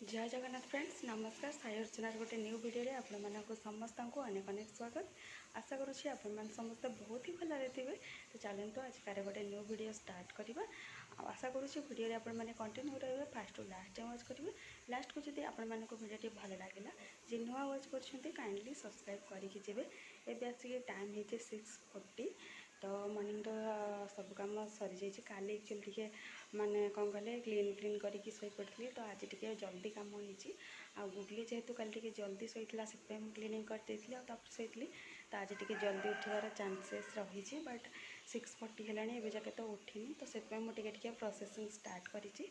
जय जगन्नाथ फ्रेंड्स नमस्कार साई अर्चनार गोटे न्यू वीडियो रे आपण मानक समस्त को अनेक अनेक स्वागत। आशा करुँची आपण समस्त बहुत ही भल थे। तो चलते आज कार गोटे न्यू वीडियो स्टार्ट करवा। आशा करुँची वीडियो रे आपण मैंने कंटिन्यू रहिए फास्ट टू लास्ट जाए वाच करेंगे। लास्ट को जब आपण मानक वीडियो भल लगे जे नुआ वाच कर काइंडली सब्सक्राइब करके जी। एवं आसिक टाइम होती 6:40 तो मॉर्निंग सब कम सरी जाइए। काली एक्चुअली टे माने कौन कहले क्लीन करके शोई पड़ी तो आज टे जल्दी कम होती आ गुगली जेहेतु काली टे जल्दी शोला से क्लीनिंग करते शोली तो आज टे जल्दी उठार चांसेस रही बट 6:40 है जाके तो उठिनी तो से मुझे प्रोसेसिंग स्टार्ट करी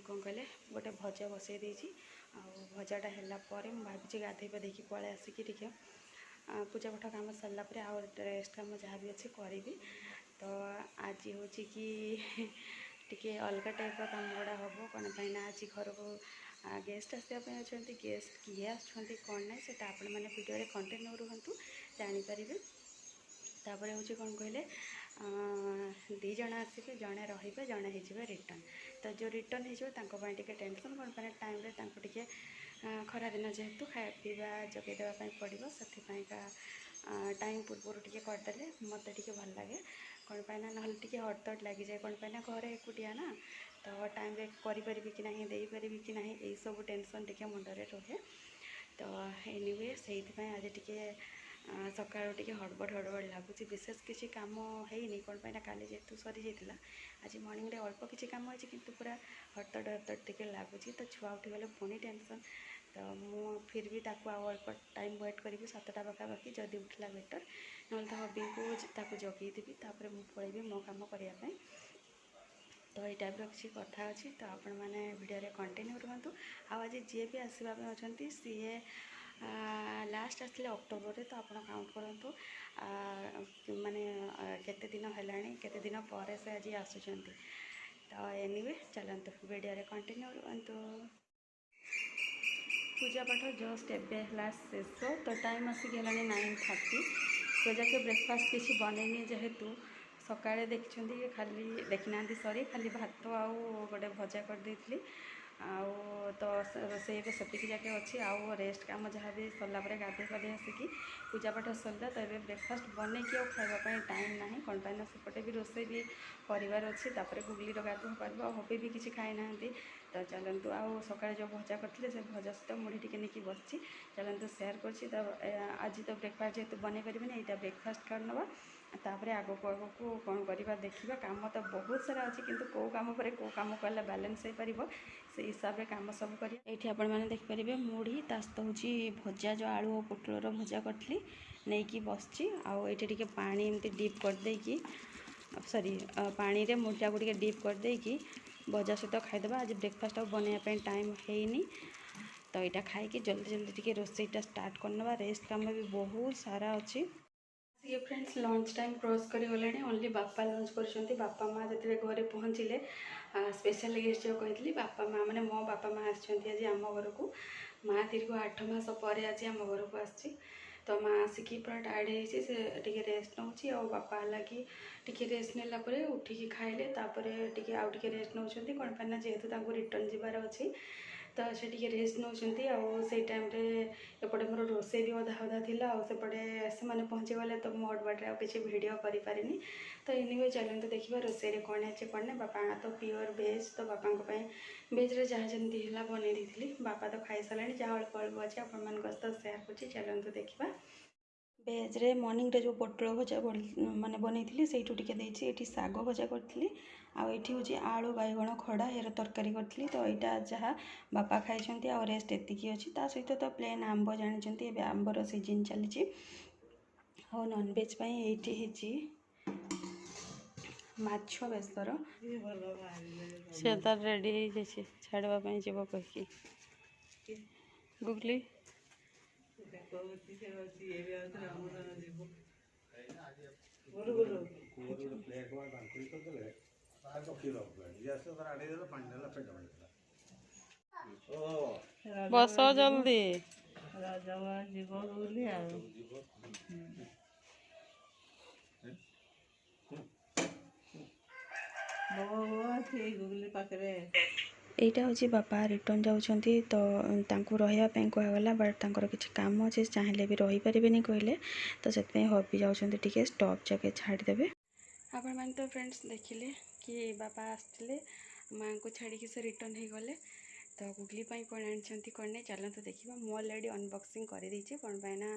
कौन कहले गोटे भजा बसई देती भजाटा है भावी गाधे पाधे पलि आसिक पूजा पाठ काम सरला आउ रेस्ट काम जहाँ भी अच्छे करी। तो आज हूँ कि टी अलग टाइप काम गुड़ा हम कौन ना आज घर को गेस्ट आसवाई अच्छा गेस्ट किए आसुँच कौन ना से मैंने वीडियो कंटिन्यू रुहतु जानीपर। तापर हूँ कौन कहले दीज आसवे जड़े रे जड़े हो रिटर्न तो जो रिटर्न हो टेंशन कौन पे टाइम टे खरा दिन जेहेतु खाया पीवा जगे देवाई पड़ो से टाइम पूर्व टे करदे मत टे भल लगे कौन पे ना टे हड़तड़ लगी जाए कौन पे ना घर एकुटिया ना तो टाइम करी कि नहीं दे पारि कि नहीं यही सब टेंशन टे मुंडे रुहे। तो एनीवे से आज टे सका हड़बड़ लगुच विशेष किसी कम है कौन पे ना काली जेहेतु सरी जाता आज मॉर्निंग रे अल्प किसी कम होती कि पूरा हड़तड़ हड़तड़ टे लगुच तो छुआ उठी गले पुणी टेंशन तो मु फिर भी अल्प टाइम वेट करी 7टा पाखापाखि जदि उठला बेटर ना तो हबी को जगेदेवी तापर मुझे पलैबी मो कम करने। तो ये टाइप किसी कथा अच्छी तो आपण मैंने वीडियो कंटिन्यू रुहतु। आज जी भी आसवा अच्छा सी लास्ट आसते अक्टोबर तो आप काउंट करूँ माने केते दिन है केते दिन पर से आज आसुँच। तो एनीवे चलते वीडियो कंटिन्यू रुहतु। पूजा पाठ जस्ट एवं शेष तो टाइम आसिक 9:30 तो जाके ब्रेकफास्ट किसी बनईनी जेहेतु सकाळे देखिए खाली देखी ना सॉरी खाली भात आउ गोटे भजा करदे आउ तो रोसे से जाके अच्छी आउ रेस्ट काम जहाँ भी सरला गाधे पाधे आसिक पूजा पाठ सरला तो ये ब्रेकफास्ट बन के खावाई टाइम ना कौन पे ना सेपटे भी रोसे भी करार अच्छी गुगली गाधुआ कर हबी भी किसी खाई ना तो चलतु आउ सका जो भजा करते से भजा सहित मुढ़ी टिके नहीं बस चलतु सेयार कर आज तो ब्रेकफास्ट जेहतु बन पारे यहाँ ब्रेकफास्ट कर नवा तापर आगो को कौन करवा देखा कम तो बहुत सारा अच्छी किंतु कौ कम पर कौ कम कले बैलेंस हो पार से हिसाब से कम सब कर ये आपण मैंने देखिपारे मुढ़ी तासत हूँ भजा जो आलू और पोटलर भजा करी नहीं कि बसची आटे पानी एमती डीप करदे सॉरी पानी रे मुढ़ा को डीप करदे भजा सहित खाईदे। आज ब्रेकफास्ट बनवाई टाइम है तो यहाँ खाई जल्दी जल्दी टे रोसईटा स्टार्ट करना रेस्ट काम भी बहुत सारा अच्छी। ये फ्रेंड्स लंच टाइम क्रॉस कर गले ओनली बापा लंच कर बापा माँ जो घरे पहुँचले स्पेशल गेस्ट जो कही बापा माँ मैंने मो बापा माँ आज आम घर को माँ दीर्घ 8 मास पर आज आम घर को आसी तो माँ आसिकी पूरा टायर्ड होती रेस्ट नौ बापा लगी टी रेस्ट नेला उठिकी खाइले टे आउ टे रेस्ट नौ कौन पे जेहेतु रिटर्न जीवार अच्छी तो से रेस्ट नौ से टाइम एपटे मोर रोसे भी अधा अधा था सेपटे से मैंने पहुँची गले तो मो हड़बड़े आ किसी भिड करें तो एनिवे चलते देखा रोसे कौन अच्छे कौन ना बापा तो प्योर वेज तो बापा वेज रे जहाँ जमी है बनई दी बापा तो खाई सारे जहाँ अल्प अल्प अच्छे आपण तो सेयार कर चलते देखा वेज रे मॉर्निंग रे जो पोटल भजा माने बनई से ये साग भजा करी आठी हूँ आलू बैगण खड़ा यार तरकारी करी तो यहाँ जहाँ बापा खाई आ रेस्ट एतिकी अच्छी ता सहित तो प्लेन आंब जानते ये आंबर सीजन चली आ नॉनवेज ये माछ बेसर से तार रेडी छाड़वाई जीव कहीकि गुगली बस जल्दी जीव गुगली गुगली पाखे এইটা হচ্ছে ବାପା ରିଟର୍ନ ଯାଉଛନ୍ତି ତ ତାଙ୍କୁ ରହିବା ପାଇଁ କୁହାଗଲା ବଟ୍ ତାଙ୍କର କିଛି କାମ ଅଛି ଚାହିଁଲେ ବି ରହିପାରିବେନି କହିଲେ ତ ସେଥିପାଇଁ ହବି ଯାଉଛନ୍ତି ଟିକେ ଷ୍ଟପ୍ ଯାକେ ଛାଡ଼ିଦେବେ। ଆପଣମାନେ ତ ଫ୍ରେଣ୍ଡସ୍ ଦେଖିଲେ କି ବାପା ଆସିଥିଲେ ମାଆଙ୍କୁ ଛାଡ଼ିକି ସେ ରିଟର୍ନ ହେଇଗଲେ। ତ ଗୁଗଲି ପାଇଁ କ'ଣ ଆଣିଛନ୍ତି କ'ଣ ନାହିଁ ଚାଲନ୍ତୁ ଦେଖିବା। ମୁଁ ଅଲରେଡ଼ି ଅନବକ୍ସିଂ କରିଦେଇଛି କ'ଣ ପାଇଁ ନା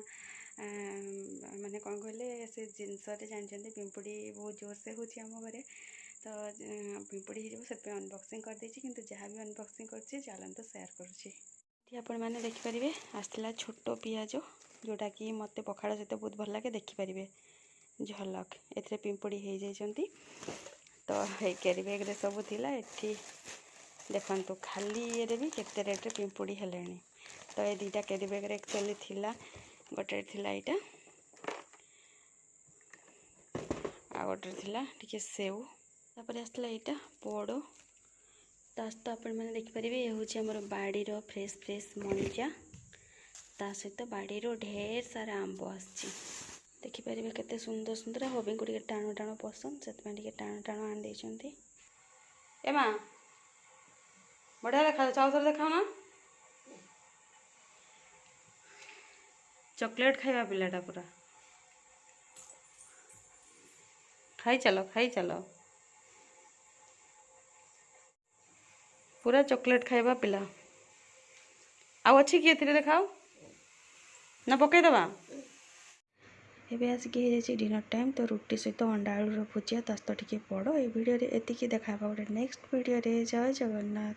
ମାନେ କ'ଣ କହିଲେ ସେ ଜିନିଷରେ ଜାଣିଛନ୍ତି ପିମ୍ପୁଡ଼ି ବହୁତ ଜୋରସେ ହେଉଛି ଆମ ଘରେ ତ ପିମ୍ପୁଡ଼ି ହେଇଯିବ ସେଥିପାଇଁ ଅନବକ୍ସିଂ କରିଦେଇଛି। କିନ୍ତୁ ଯାହା ବି ଅନବକ୍ସିଂ କରୁଛି ଚାଲନ୍ତୁ ସେୟାର କରୁଛି। ଏଠି ଆପଣମାନେ ଦେଖିପାରିବେ ଆସିଥିଲା ଛୋଟ ପିଆଜ ଯେଉଁଟାକି ମୋତେ ପଖାଳ ସହିତ ବହୁତ ଭଲ ଲାଗେ ଦେଖିପାରିବେ ଝଲକ ଏଥିରେ ପିମ୍ପୁଡ଼ି ହେଇଯାଇଛନ୍ତି। ତ ଏଇ କ୍ୟାରି ବ୍ୟାଗ୍ରେ ସବୁ ଥିଲା ଏଠି ଦେଖନ୍ତୁ ଖାଲି ଇଏରେ ବି କେତେ ରେଟ୍ରେ ପିମ୍ପୁଡ଼ି ହେଲେଣି। ତ ଏ ଦୁଇଟା କ୍ୟାରି ବ୍ୟାଗ୍ରେ ଆକ୍ଚୁଆଲି ଥିଲା ଗୋଟେ ଥିଲା ଏଇଟା ଆଉ ଗୋଟେ ଥିଲା ଟିକେ ସେଉ ତାପରେ ଆସିଥିଲା ଏଇଟା ପୋଡ଼ ତା ସହିତ ଆପଣମାନେ ଦେଖିପାରିବେ ଏ ହେଉଛି ଆମର ବାଡ଼ିର ଫ୍ରେଶ୍ ମଞ୍ଜା ତା ସହିତ ବାଡ଼ିରୁ ଢେର ସାରା ଆମ୍ବ ଆସିଛି ଦେଖିପାରିବେ କେତେ ସୁନ୍ଦର ସୁନ୍ଦର। ହବିଙ୍କୁ ଟିକେ ଟାଣ ଟାଣ ପସନ୍ଦ ସେଥିପାଇଁ ଟିକେ ଟାଣ ଟାଣ ଆଣିଦେଇଛନ୍ତି। ଏ ମା ବଢ଼ିଆ ଦେଖାଯାଉଛି ଆଉ ଥରେ ଦେଖାଉ ନା ଚକୋଲେଟ୍ ଖାଇବା ପିଲାଟା ପୁରା ଖାଇ ଚାଲ ପୁରା ଚକୋଲେଟ୍ ଖାଇବା ପିଲା। ଆଉ ଅଛି କି ଏଥିରେ ଦେଖାଉ ନା ପକେଇଦେବା। ଏବେ ଆସିକି ହେଇଯାଇଛି ଡିନର ଟାଇମ୍ ତ ରୁଟି ସହିତ ଅଣ୍ଡା ଆଳୁର ଭୁଜିଆ ତା ସହିତ ଟିକେ ପୋଡ଼। এই ଭିଡ଼ିଓରେ ଏତିକି ଦେଖା ହେବା ଗୋଟେ ନେକ୍ସଟ ଭିଡ଼ିଓରେ। ଜୟ ଜଗନ୍ନାଥ।